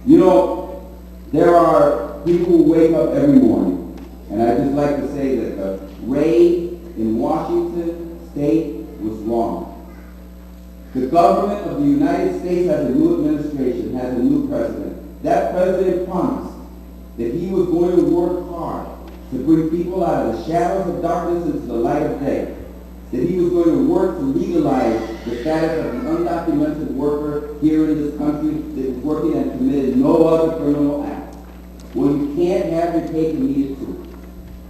You know, there are people who wake up every morning, and I'd just like to say that the raid in Washington State was wrong. The government of the United States has a new administration, has a new president. That president promised that he was going to work hard to bring people out of the shadows of darkness into the light of day. That he was going to work to legalize the status of the undocumented worker here in this country that was working and committed no other criminal act. Well, you can't have your cake and eat it too.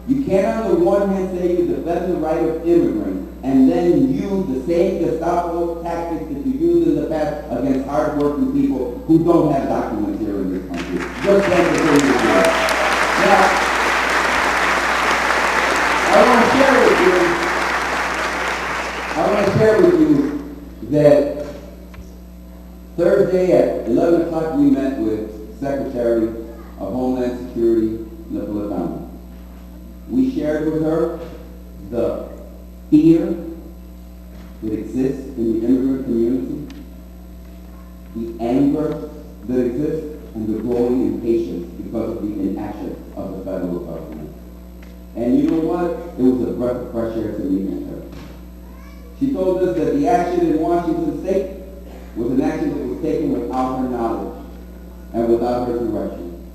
You can't on the one hand say you defend the right of immigrants and then use the same Gestapo tactics that you used in the past against hard-working people who don't have documents here in this country. Just like the thing you do. Now, I want to share with you that Thursday at 11 o'clock we met with Secretary of Homeland Security, Napolitano. We shared with her the fear that exists in the immigrant community, the anger that exists, and the growing impatience because of the inaction of the federal government. And you know what? It was a breath of fresh air to me and her. She told us that the action in Washington State was an action that was taken without her knowledge and without her direction.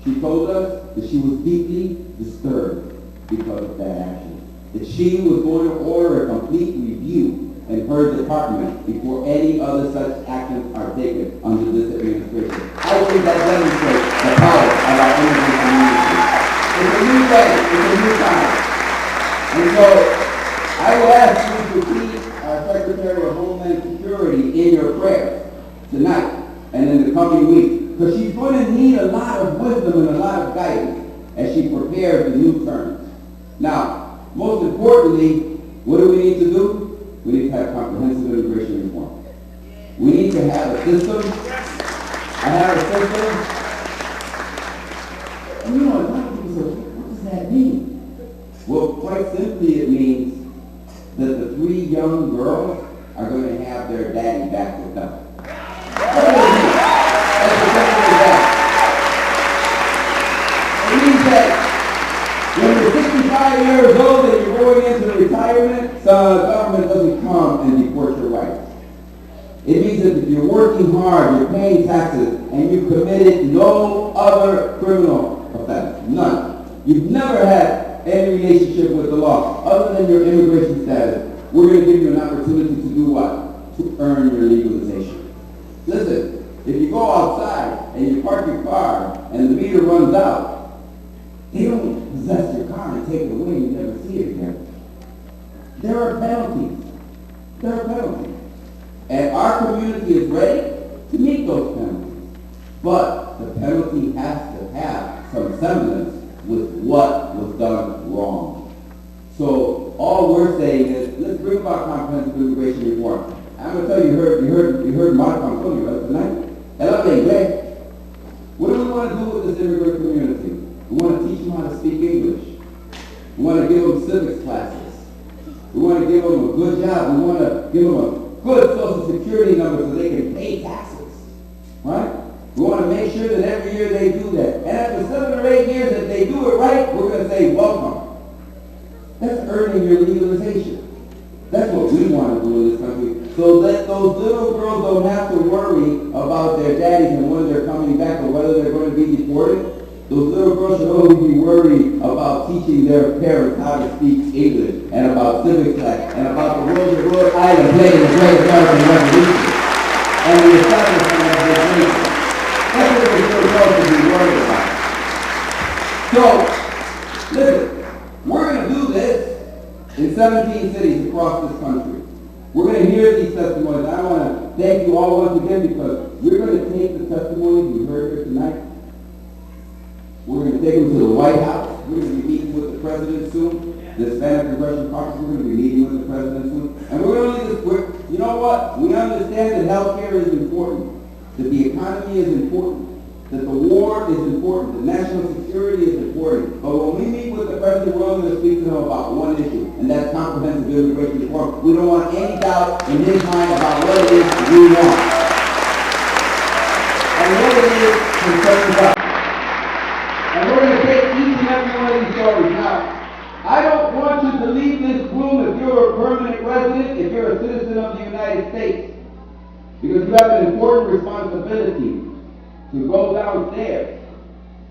She told us that she was deeply disturbed because of that action. That she was going to order a complete review in her department before any other such actions are taken under this administration. I think that demonstrates the power of our immigrant community. It's a new day. It's a new time. And so I will ask you to keep our Secretary of Homeland Security in your prayers tonight and in the coming week, because she's going to need a lot of wisdom and a lot of guidance as she prepares the new terms. Now, most importantly, what do we need to do? We need to have comprehensive immigration reform. We need to have a system. I have a system. And you know, a lot of people say, what does that mean? Well, quite simply, it means that the 3 young girls are going to have their daddy back with them. What does it mean? That's the simple as that. It means that when you're 65 years old and you're going into retirement, the government doesn't come and deport your rights. It means that if you're working hard, you're paying taxes, and you've committed no other criminal offense, none. You've never had any relationship with the law other than your immigration status. We're going to give you an opportunity to do what? To earn your legalization. Listen, if you go outside and you park your car and the meter runs out, they don't possess your car and take it away and you never see it again. There are penalties. There are penalties. And our community is ready to meet those penalties. But the penalty has to have some semblance with what was done wrong. So all we're saying is, let's bring about comprehensive immigration reform. I'm going to tell you, you heard Marco Antonio right tonight. Ela inglés. What do we want to do with this immigrant community? We want to teach them how to speak English. We want to give them civics classes. We want to give them a good job. We want to give them a good Social Security number so they can pay taxes. Right? We want to make sure that every year they do that. And after 7 or 8 years, if they do it right, we're going to say, welcome. That's earning your legalization. That's what we want to do in this country. So that those little girls don't have to worry about their daddies and when they're coming back or whether they're going to be deported. Those little girls should only be worried about teaching their parents how to speak English and about civics class and about the role that Rhode Island played in the Great American Revolution and the establishment of this nation. That's what the little girls should be worried about. So, listen, we're going to do this in 17 cities across this country. We're going to hear these testimonies. I want to thank you all once again because we're going to take the testimonies we heard here tonight. We're going to take them to the White House. We're going to be meeting with the president soon. The Hispanic Congressional Caucus, we're going to be meeting with the president soon. And we're going to do this. You know what? We understand that health care is important, that the economy is important, that the war is important, that national security is important. But when we meet with the president, we're only going to speak to him about one issue, and that's comprehensive immigration reform. We don't want any doubt in his mind about what it is we want. And what motivated concerns us. And we're going to take each and every one of these stories. Now, I don't want you to leave this room if you're a permanent resident, if you're a citizen of the United States, because you have an important responsibility to go downstairs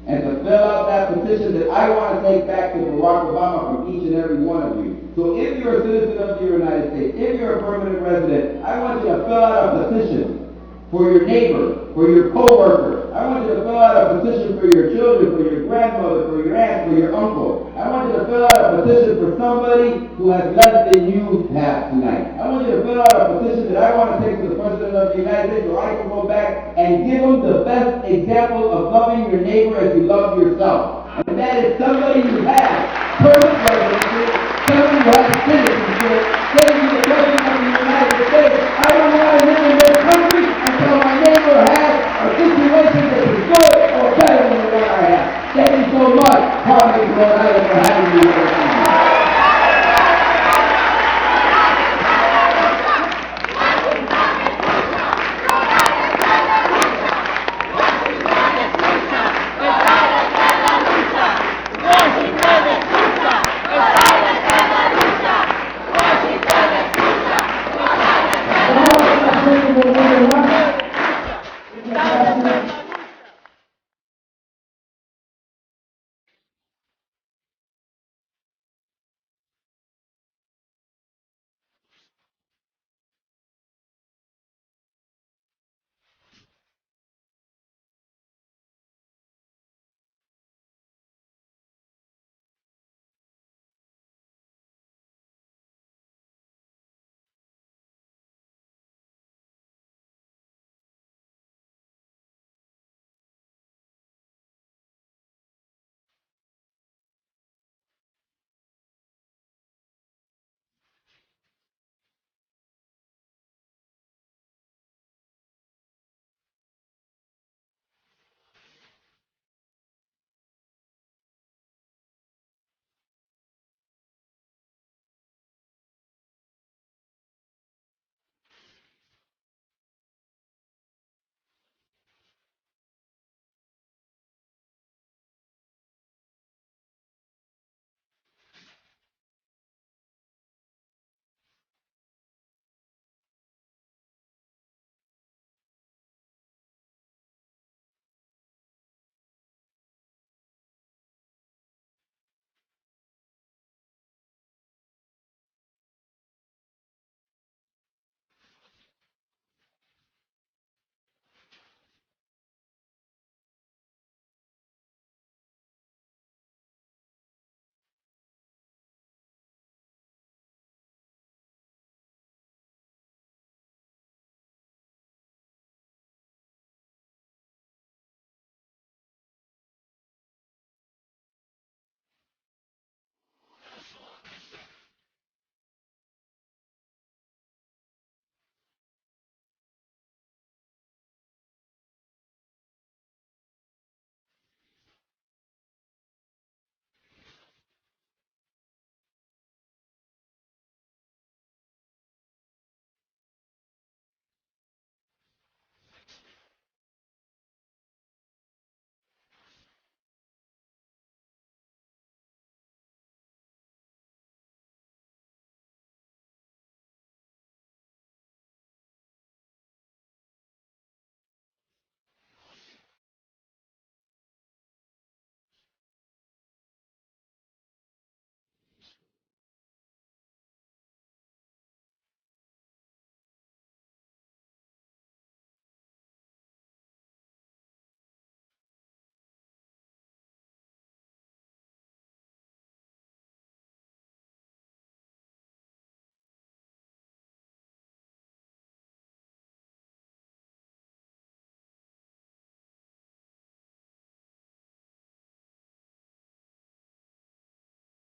and to fill out that petition that I want to take back to Barack Obama from each and every one of you. So if you're a citizen of the United States, if you're a permanent resident, I want you to fill out a petition for your neighbor, for your co-worker. I want you to fill out a petition for your children, for your grandmother, for your aunt, for your uncle. I want you to fill out a petition for somebody who has less than you have tonight. I want you to fill out a petition that I want to take to the President of the United States so I can go back and give him the best example of loving your neighbor as you love yourself. And that is somebody who has permanent residency, somebody who has citizenship, saying to the President of the United States, I don't want to live in this country until my neighbor has a situation that is good or better than the one I have. Thank you so much. Harvey, Rhode Island,